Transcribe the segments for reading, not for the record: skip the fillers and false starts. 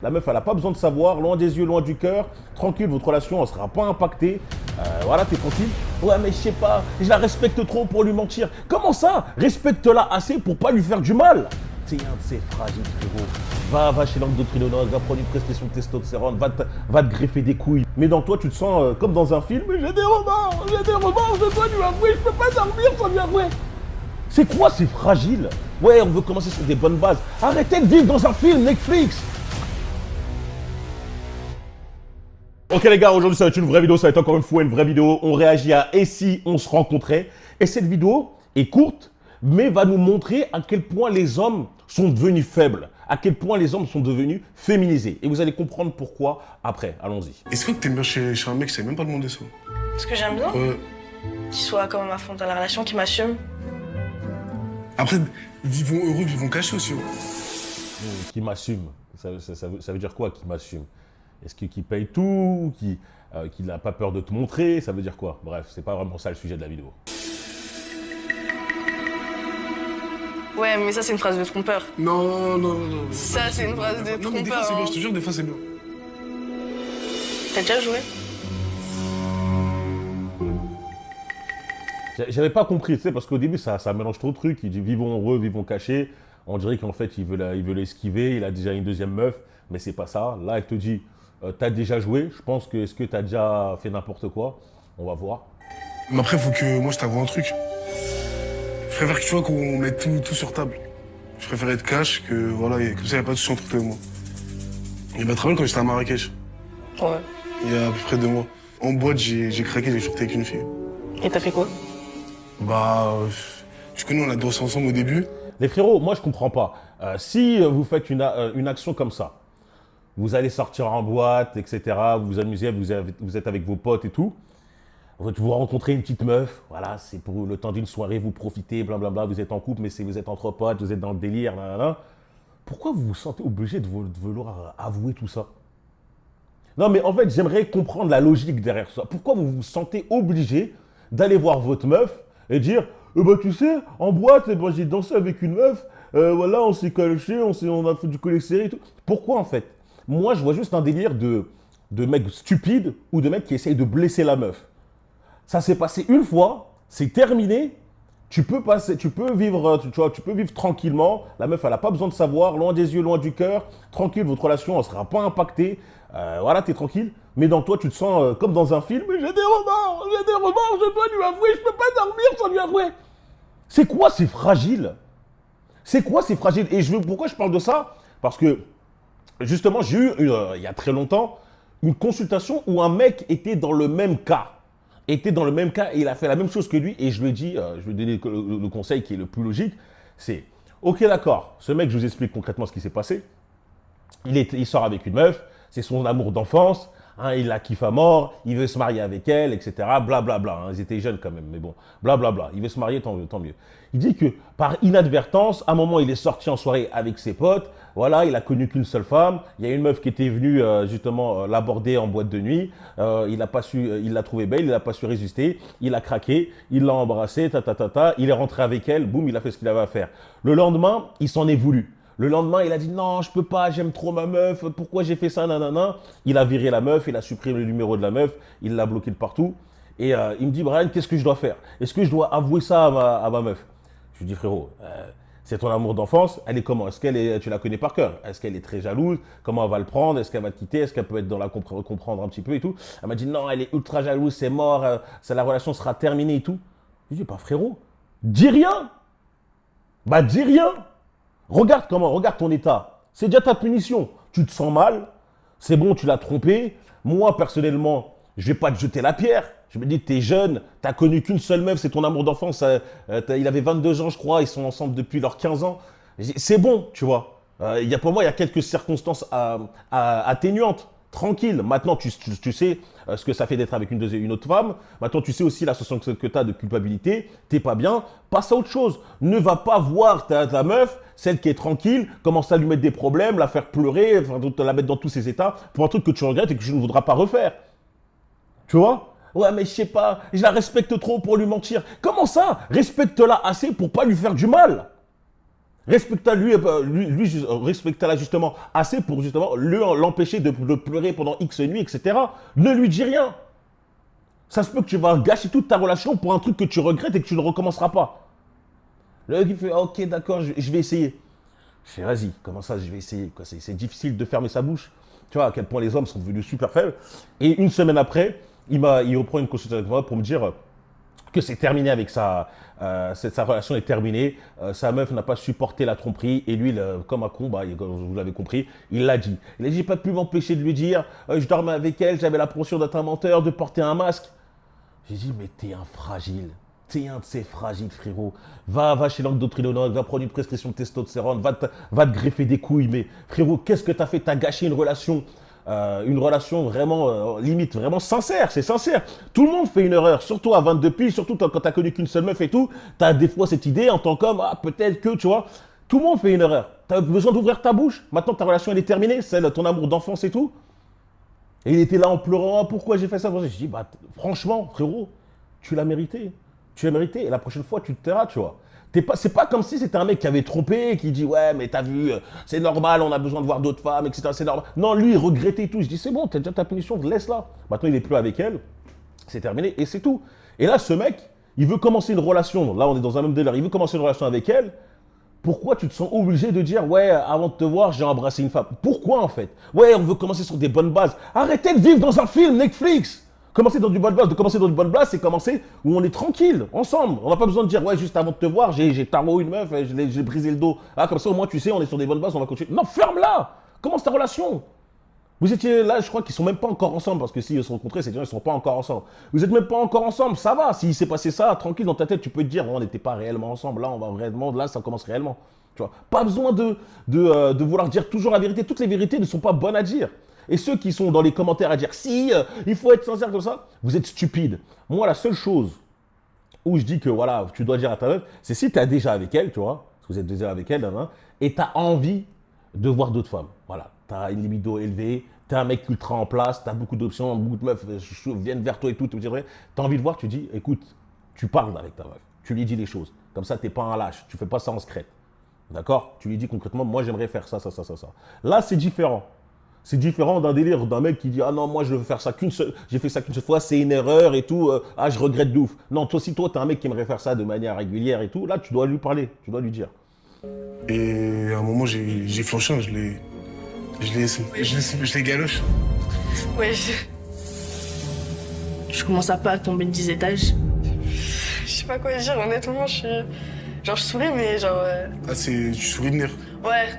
La meuf, elle n'a pas besoin de savoir, loin des yeux, loin du cœur. Tranquille, votre relation, elle sera pas impactée. Voilà, t'es tranquille. Ouais, mais je sais pas, je la respecte trop pour lui mentir. Comment ça? Respecte-la assez pour pas lui faire du mal. C'est fragile, frérot. Va chez l'endocrinologue, va prendre une prestation de testostérone, va te greffer des couilles. Mais dans toi, tu te sens comme dans un film. J'ai des remords, je dois lui avouer, je peux pas dormir sans lui avouer. C'est quoi, c'est fragile? Ouais, on veut commencer sur des bonnes bases. Arrêtez de vivre dans un film Netflix. Ok les gars, aujourd'hui ça va être une vraie vidéo, ça va être encore une fois une vraie vidéo. On réagit à et si on se rencontrait. Et cette vidéo est courte, mais va nous montrer à quel point les hommes sont devenus faibles, à quel point les hommes sont devenus féminisés. Et vous allez comprendre pourquoi après. Allons-y. Est-ce que t'aimes bien chez un mec qui sait même pas demander ça? Ce que j'aime bien, qu'il soit quand même à fond dans la relation, qu'il m'assume. Après, vivons heureux, vivons cachés aussi. Qui m'assume. Ça veut dire quoi, qui m'assume? Est-ce qu'il paye tout? Qu'il n'a pas peur de te montrer? Ça veut dire quoi? Bref, c'est pas vraiment ça le sujet de la vidéo. Ouais, mais ça, c'est une phrase de trompeur. Non. Ça, c'est une phrase de Non, mais des fois trompeur. c'est bien, Hein. je te jure, des fois c'est bien. T'as déjà joué? J'avais pas compris, tu sais, parce qu'au début, ça mélange trop de trucs. Il dit vivons heureux, vivons cachés. On dirait qu'en fait, il veut l'esquiver. Il a déjà une deuxième meuf, mais c'est pas ça. Là, elle te dit t'as déjà joué. Je pense que est-ce que t'as déjà fait n'importe quoi? On va voir. Mais après, faut que moi je t'avoue un truc. Je préfère que tu vois qu'on mette tout sur table. Je préfère être cash que voilà, comme ça y a pas de soucis entre toi et moi. Il m'a travaillé quand j'étais à Marrakech, Ouais. il y a à peu près 2 mois. En boîte, j'ai craqué, j'ai sorti avec une fille. Et t'as fait quoi? Tu connais, on a dansé ensemble au début. Les frérots, moi, je comprends pas. Si vous faites une action comme ça, vous allez sortir en boîte, etc., vous vous amusez, vous êtes avec vos potes et tout, vous rencontrez une petite meuf, voilà, c'est pour le temps d'une soirée, vous profitez, blablabla, vous êtes en couple, mais vous êtes entre potes, vous êtes dans le délire, nanana. Pourquoi vous vous sentez obligé de vouloir avouer tout ça? Non, mais en fait, j'aimerais comprendre la logique derrière ça. Pourquoi vous vous sentez obligé d'aller voir votre meuf et dire tu sais, en boîte, j'ai dansé avec une meuf, voilà, on s'est caloché, on a fait du collet serré et tout. Pourquoi en fait? Moi, je vois juste un délire de mecs stupides ou de mecs qui essayent de blesser la meuf. Ça s'est passé une fois, c'est terminé. Tu peux vivre, tu peux vivre tranquillement. La meuf, elle n'a pas besoin de savoir, loin des yeux, loin du cœur. Tranquille, votre relation, elle ne sera pas impactée. Voilà, tu es tranquille. Mais dans toi, tu te sens comme dans un film. J'ai des remords, je dois lui avouer, je peux pas dormir sans lui avouer. C'est quoi, c'est fragile? C'est quoi, c'est fragile? Et pourquoi je parle de ça? Parce que, justement, j'ai eu, il y a très longtemps, une consultation où un mec était dans le même cas. Et il a fait la même chose que lui. Et je lui ai dit, je lui ai donné le conseil qui est le plus logique. C'est, ok, d'accord, ce mec, je vous explique concrètement ce qui s'est passé. Il sort avec une meuf, c'est son amour d'enfance, hein, il la kiffe à mort, il veut se marier avec elle, etc. Blablabla. Hein, ils étaient jeunes quand même, mais bon, blablabla. Il veut se marier, tant mieux. Il dit que par inadvertance, à un moment, il est sorti en soirée avec ses potes. Voilà, il a connu qu'une seule femme. Il y a une meuf qui était venue justement l'aborder en boîte de nuit. Il l'a trouvée belle, il n'a pas su résister. Il a craqué, il l'a embrassée, Il est rentré avec elle, boum, il a fait ce qu'il avait à faire. Le lendemain, il s'en est voulu. Le lendemain, il a dit non, je peux pas, j'aime trop ma meuf, pourquoi j'ai fait ça, nanana. Il a viré la meuf, il a supprimé le numéro de la meuf, il l'a bloqué de partout. Et il me dit, Brian, qu'est-ce que je dois faire? Est-ce que je dois avouer ça à ma meuf? Je lui dis, frérot, c'est ton amour d'enfance, elle est comment? Tu la connais par cœur? Est-ce qu'elle est très jalouse? Comment elle va le prendre? Est-ce qu'elle va te quitter? Est-ce qu'elle peut être dans la comprendre un petit peu et tout? Elle m'a dit, non, elle est ultra jalouse, c'est mort, la relation sera terminée et tout. Je lui dis, frérot, dis rien. Bah, dis rien. Regarde ton état. C'est déjà ta punition. Tu te sens mal. C'est bon, tu l'as trompé. Moi, personnellement, je vais pas te jeter la pierre. Je me dis, tu es jeune, tu n'as connu qu'une seule meuf, c'est ton amour d'enfance. Il avait 22 ans, je crois. Ils sont ensemble depuis leurs 15 ans. C'est bon, tu vois. Pour moi, il y a quelques circonstances atténuantes. Tranquille. Maintenant, tu sais ce que ça fait d'être avec une autre femme. Maintenant, tu sais aussi la sensation que tu as de culpabilité. T'es pas bien. Passe à autre chose. Ne va pas voir ta meuf, celle qui est tranquille, commencer à lui mettre des problèmes, la faire pleurer, la mettre dans tous ses états pour un truc que tu regrettes et que tu ne voudras pas refaire. Tu vois? Ouais, mais je sais pas, je la respecte trop pour lui mentir. Comment ça? Respecte-la assez pour pas lui faire du mal. Respecta respecta-la justement assez pour justement l'empêcher de pleurer pendant X nuits, etc. Ne lui dis rien. Ça se peut que tu vas gâcher toute ta relation pour un truc que tu regrettes et que tu ne recommenceras pas. Le mec, il fait, ah, ok, d'accord, je vais essayer. Je fais, vas-y, comment ça, je vais essayer. C'est difficile de fermer sa bouche. Tu vois à quel point les hommes sont devenus super faibles. Et une semaine après, il reprend une consultation avec moi pour me dire que c'est terminé avec sa relation est terminée. Sa meuf n'a pas supporté la tromperie. Et lui, comme un con, vous l'avez compris, il l'a dit. Il a dit, j'ai pas pu m'empêcher de lui dire, je dormais avec elle, j'avais l'impression d'être un menteur, de porter un masque. J'ai dit, mais t'es un fragile. T'es un de ces fragiles, frérot. Va chez l'endocrinologue, va prendre une prescription de testostérone, va te greffer des couilles. Mais frérot, qu'est-ce que t'as fait? T'as gâché une relation vraiment, limite, vraiment sincère. C'est sincère. Tout le monde fait une erreur, surtout à 22 piges, surtout quand t'as connu qu'une seule meuf et tout. T'as des fois cette idée en tant qu'homme, ah, peut-être que, tu vois. Tout le monde fait une erreur. T'as besoin d'ouvrir ta bouche. Maintenant, ta relation, elle est terminée. Celle, ton amour d'enfance et tout. Et il était là en pleurant, ah, pourquoi j'ai fait ça? J'ai dit, franchement, frérot, tu l'as mérité. Tu l'as mérité. Et la prochaine fois, tu te tairas, tu vois. C'est pas comme si c'était un mec qui avait trompé, qui dit, ouais, mais t'as vu, c'est normal, on a besoin de voir d'autres femmes, etc. C'est normal. Non, lui, il regrettait tout. Je dis, c'est bon, t'as déjà ta punition, laisse-la. Maintenant, il est plus avec elle. C'est terminé et c'est tout. Et là, ce mec, il veut commencer une relation. Là, on est dans un même délire. Il veut commencer une relation avec elle. Pourquoi tu te sens obligé de dire, ouais, avant de te voir, j'ai embrassé une femme? Pourquoi, en fait? Ouais, on veut commencer sur des bonnes bases. Arrêtez de vivre dans un film Netflix. Commencer dans du bonne base, de commencer dans du bonne base, c'est commencer où on est tranquille, ensemble. On n'a pas besoin de dire, ouais, juste avant de te voir, j'ai tarot une meuf, j'ai brisé le dos. Ah, comme ça, au moins, tu sais, on est sur des bonnes bases, on va continuer. Non, ferme-la. Commence ta relation. Vous étiez là, je crois qu'ils sont même pas encore ensemble, parce que s'ils se rencontraient, ces gens, ils sont pas encore ensemble. Vous êtes même pas encore ensemble, ça va. S'il s'est passé ça, tranquille, dans ta tête, tu peux te dire, on n'était pas réellement ensemble. Là, on va réellement, là, ça commence réellement. Tu vois, pas besoin de vouloir dire toujours la vérité. Toutes les vérités ne sont pas bonnes à dire. Et ceux qui sont dans les commentaires à dire si, il faut être sincère comme ça, vous êtes stupides. Moi, la seule chose où je dis que voilà, tu dois dire à ta meuf, c'est si tu es déjà avec elle, tu vois, parce que vous êtes déjà avec elle, et tu as envie de voir d'autres femmes. Voilà, tu as une libido élevée, tu es un mec ultra en place, tu as beaucoup d'options, beaucoup de meufs viennent vers toi et tout, tu as envie de voir, tu dis, écoute, tu parles avec ta meuf, tu lui dis les choses. Comme ça, tu n'es pas un lâche, tu ne fais pas ça en secret. D'accord? Tu lui dis concrètement, moi j'aimerais faire ça. Là, c'est différent. C'est différent d'un délire d'un mec qui dit, ah non, moi je veux faire ça qu'une seule, j'ai fait ça qu'une seule fois, c'est une erreur et tout, ah je regrette de ouf. Non, toi, si toi, t'es un mec qui aimerait faire ça de manière régulière et tout, là, tu dois lui parler, tu dois lui dire. Et à un moment, j'ai flanché, hein, je l'ai galoche. Ouais, je commence à pas à tomber de 10 étages. Je sais pas quoi dire, honnêtement, je souris, mais genre... Ah, tu souris de nerfs. Ouais.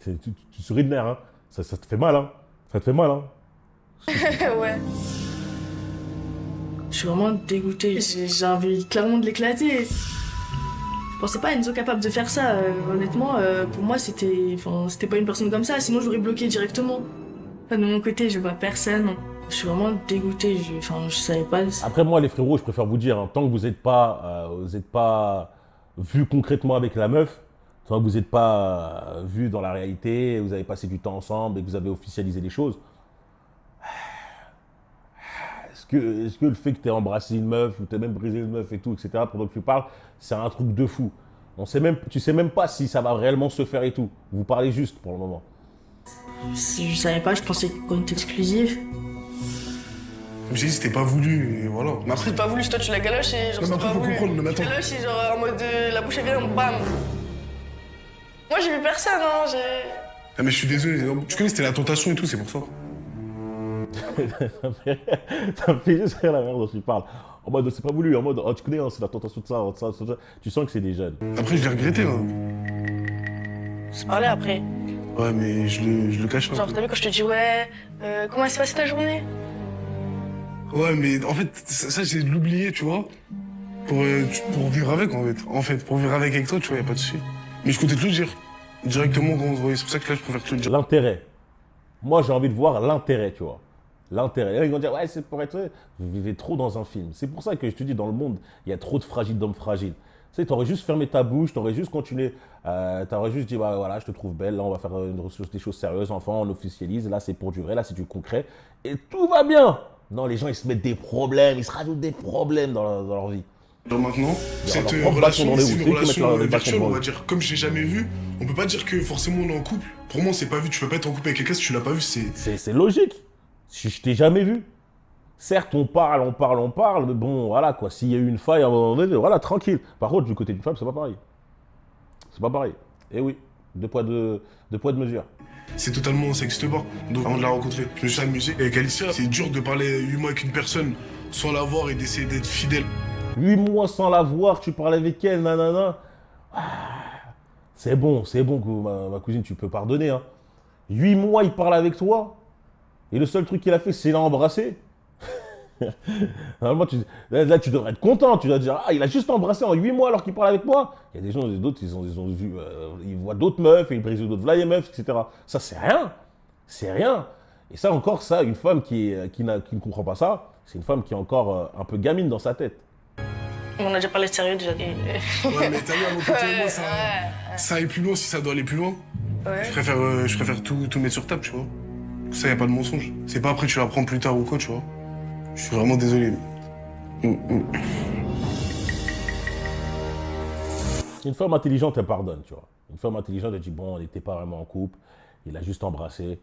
Tu souris de nerfs, hein. Ça te fait mal, hein. Ça te fait mal, hein. Ouais. Je suis vraiment dégoûtée. J'ai envie clairement de l'éclater. Je pensais pas Enzo capable de faire ça. Honnêtement, pour moi, c'était pas une personne comme ça. Sinon, j'aurais bloqué directement. Enfin, de mon côté, je vois personne. Je suis vraiment dégoûtée. Je savais pas. Après, moi, les frérots, je préfère vous dire, hein, tant que vous n'êtes pas vu concrètement avec la meuf, tant que vous n'êtes pas vu dans la réalité, vous avez passé du temps ensemble et que vous avez officialisé les choses, est-ce que le fait que tu aies embrassé une meuf ou tu aies même brisé une meuf et tout, etc., pendant que tu parles, c'est un truc de fou. Tu sais même pas si ça va réellement se faire et tout. Vous parlez juste pour le moment. Je savais pas, je pensais qu'on était exclusif. Comme j'ai dit, c'était pas voulu, et voilà. Mais après, C'est pas voulu, toi tu la galoches et genre non, mais c'est après, pas faut voulu. comprendre, mais Tu attends. galoches et genre en mode la bouche elle vient, bam. Moi j'ai vu personne, hein, Ah, mais je suis désolé, tu connais, c'était la tentation et tout, c'est pour ça. Ça me fait juste rire la manière dont tu parles. En mode, c'est pas voulu, en mode, oh, tu connais, hein, c'est la tentation de ça, ça. Tu sens que c'est des jeunes. Après, je l'ai regretté, hein. se parlait après. Ouais, mais je le cache un Genre peu. t'as vu quand je te dis ouais, comment s'est passée ta journée? Ouais, mais en fait, ça j'ai de l'oublier, tu vois. Pour vivre avec, en fait. Pour vivre avec toi, tu vois, y a pas de souci. Mais je comptais te le dire. Directement quand on se voyait. C'est pour ça que là, je préfère te le dire. L'intérêt. Moi, j'ai envie de voir l'intérêt, tu vois. L'intérêt. Là, ils vont dire, ouais, c'est pour être... Vous vivez trop dans un film. C'est pour ça que je te dis, dans le monde, il y a trop de fragiles d'hommes fragiles. Tu sais, t'aurais juste fermé ta bouche, t'aurais juste continué, t'aurais juste dit, bah, voilà, je te trouve belle, là, on va faire des choses sérieuses, enfant, on officialise, là, c'est pour du vrai, là, c'est du concret, et tout va bien. Non, les gens, ils se mettent des problèmes, ils se rajoutent des problèmes dans leur vie. Genre maintenant, cette leur propre bâton relation, dans les c'est roues, une c'est eux qui mettent relation les bâtons virtuelle, dans on les va dire. Comme je l'ai jamais vu, on peut pas dire que forcément on est en couple. Pour moi, c'est pas vu. Tu peux pas être en couple avec quelqu'un si tu l'as pas vu. C'est logique. Si je t'ai jamais vu. Certes, on parle, mais bon, voilà quoi. S'il y a eu une faille à un moment donné, voilà, tranquille. Par contre, du côté d'une femme, c'est pas pareil. C'est pas pareil. Eh oui, deux poids, deux mesures. C'est totalement, ça n'existe pas. Donc avant de la rencontrer, je me suis amusé. Et avec Alicia, c'est dur de parler 8 mois avec une personne sans la voir et d'essayer d'être fidèle. 8 mois sans la voir, tu parles avec elle, nanana. Ah, c'est bon que ma cousine, tu peux pardonner. Hein. 8 mois, il parle avec toi. Et le seul truc qu'il a fait, c'est l'embrasser. Normalement, là, tu devrais être content. Tu dois dire, ah, il a juste embrassé en 8 mois alors qu'il parle avec moi. Il y a des gens, d'autres, ils ont vu, ils voient d'autres meufs, et ils brisent d'autres vieilles meufs, etc. Ça, c'est rien. C'est rien. Et ça, encore, ça, une femme qui ne comprend pas ça, c'est une femme qui est encore un peu gamine dans sa tête. On a déjà parlé de sérieux déjà. Ouais, mais t'as vu, à mon côté, moi, ça aille plus loin si ça doit aller plus loin. Ouais. Je préfère tout mettre sur table, tu vois. Ça, y a pas de mensonge. C'est pas après, tu l'apprends plus tard ou quoi, tu vois. Je suis vraiment désolé. Une femme intelligente, elle pardonne, tu vois. Une femme intelligente, elle dit, bon, on n'était pas vraiment en couple, il a juste embrassé.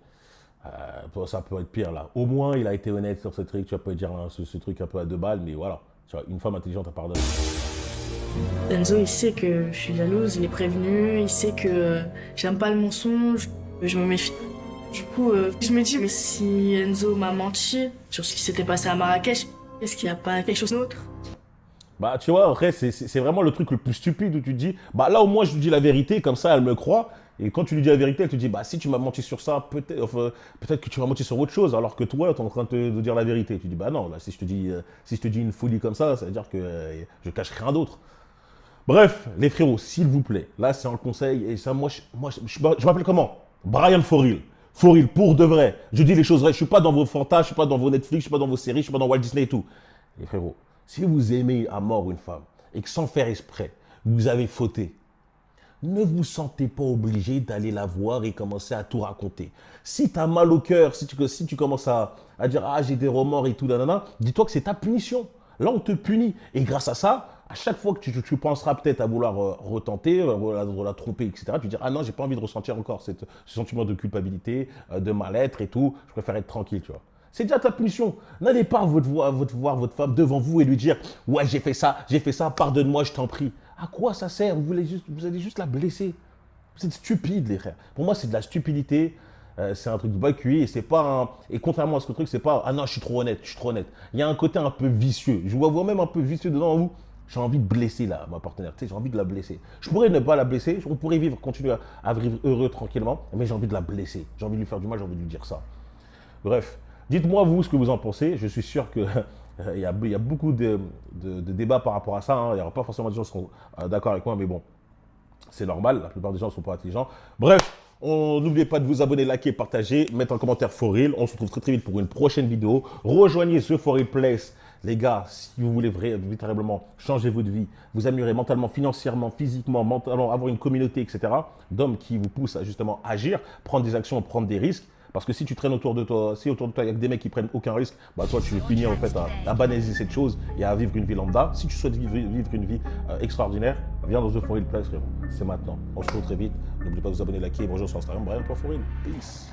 Ça peut être pire, là. Au moins, il a été honnête sur ce truc, tu vas pas dire hein, ce truc un peu à 2 balles, mais voilà. Tu vois, une femme intelligente, elle pardonne. Enzo, il sait que je suis jalouse, il est prévenu, il sait que j'aime pas le mensonge, je me méfie. Du coup, je me dis, mais si Enzo m'a menti sur ce qui s'était passé à Marrakech, est-ce qu'il n'y a pas quelque chose d'autre? Bah, tu vois, après, c'est vraiment le truc le plus stupide où tu te dis, bah là, au moins, je lui dis la vérité, comme ça, elle me croit. Et quand tu lui dis la vérité, elle te dit, bah si tu m'as menti sur ça, peut-être que tu m'as menti sur autre chose, alors que toi, tu es en train de dire la vérité. Tu dis, bah non, là, si je te dis une folie comme ça veut dire que je cache rien d'autre. Bref, les frérots, s'il vous plaît, là, c'est un conseil, et ça, je m'appelle comment? Brian Foril. Foril, pour de vrai. Je dis les choses vraies. Je suis pas dans vos fantasmes, je suis pas dans vos Netflix, je suis pas dans vos séries, je suis pas dans Walt Disney et tout. Les frérots, si vous aimez à mort une femme, et que sans faire exprès, vous avez fauté, ne vous sentez pas obligé d'aller la voir et commencer à tout raconter. Si tu as mal au cœur, si tu commences à dire « Ah, j'ai des remords et tout, nanana », dis-toi que c'est ta punition. Là, on te punit. Et grâce à ça, à chaque fois que tu penseras peut-être à vouloir retenter, la tromper, etc., tu diras « Ah non, j'ai pas envie de ressentir encore ce sentiment de culpabilité, de mal-être et tout. Je préfère être tranquille, tu vois. » C'est déjà ta punition. N'allez pas voir votre femme devant vous et lui dire « Ouais, j'ai fait ça, pardonne-moi, je t'en prie. » À quoi ça sert? Vous allez juste la blesser. Vous êtes stupides, les frères. Pour moi, c'est de la stupidité. C'est un truc de bas cuit et c'est pas un... Et contrairement à ce truc, c'est pas « Ah non, je suis trop honnête. Il y a un côté un peu vicieux. Je vois même un peu vicieux dedans vous. J'ai envie de blesser ma partenaire. Tu sais, j'ai envie de la blesser. Je pourrais ne pas la blesser. On pourrait continuer à vivre heureux, tranquillement. Mais j'ai envie de la blesser. J'ai envie de lui faire du mal. J'ai envie de lui dire ça. Bref. Dites-moi, vous, ce que vous en pensez. Je suis sûr que il y a beaucoup de débats par rapport à ça. Hein. Il n'y aura pas forcément des gens qui seront d'accord avec moi, mais bon, c'est normal. La plupart des gens ne sont pas intelligents. Bref, n'oubliez pas de vous abonner, liker, partager, mettre un commentaire Foril. On se retrouve très très vite pour une prochaine vidéo. Rejoignez ce Foril Place. Les gars, si vous voulez véritablement changer votre vie, vous améliorer mentalement, financièrement, physiquement, mentalement, avoir une communauté, etc., d'hommes qui vous poussent à justement agir, prendre des actions, prendre des risques. Parce que si tu traînes autour de toi, il y a que des mecs qui prennent aucun risque, bah toi tu vas finir en fait à banaliser cette chose et à vivre une vie lambda. Si tu souhaites vivre une vie extraordinaire, viens dans The Foril Place, frérot. C'est maintenant. On se retrouve très vite. N'oubliez pas de vous abonner, liker et bonjour sur Instagram, Brian.Foril. Peace.